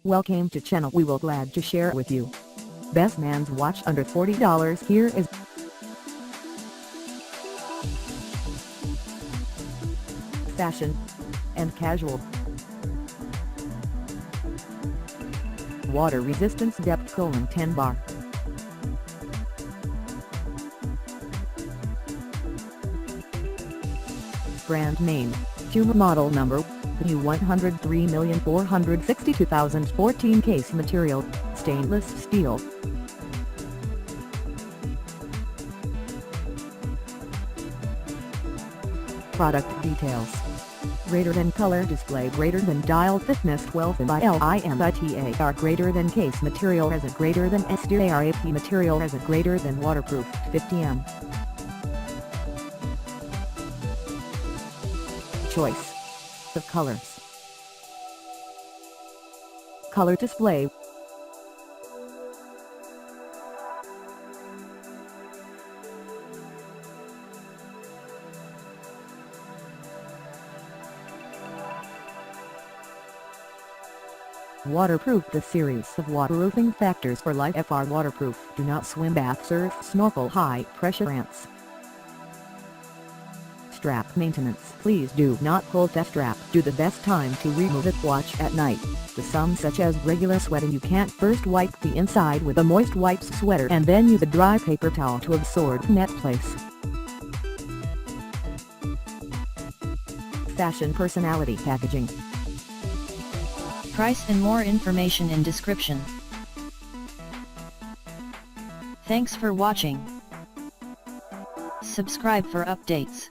Welcome to channel. We will glad to share with you best man's watch under $40. Here is fashion and casual. Water resistance depth: 10 bar. Brand name: PUMA. Model number: U103462014. Case material: stainless steel. Product details: greater than color display, greater than dial thickness 12 mm, greater than case material resin, greater than SDARAP material resin, greater than waterproof 50 m. Choice of colors: color display, waterproof. The series of waterproofing factors for life are waterproof: do not swim, bath, surf, snorkel, high pressure ants. Strap maintenance: please do not pull the strap. Do the best time to remove it: watch at night. With some, such as regular sweating, you can't first wipe the inside with a moist wipes sweater and then use a dry paper towel to absorb net place. Fashion personality packaging. Price and more information in description. Thanks for watching. Subscribe for updates.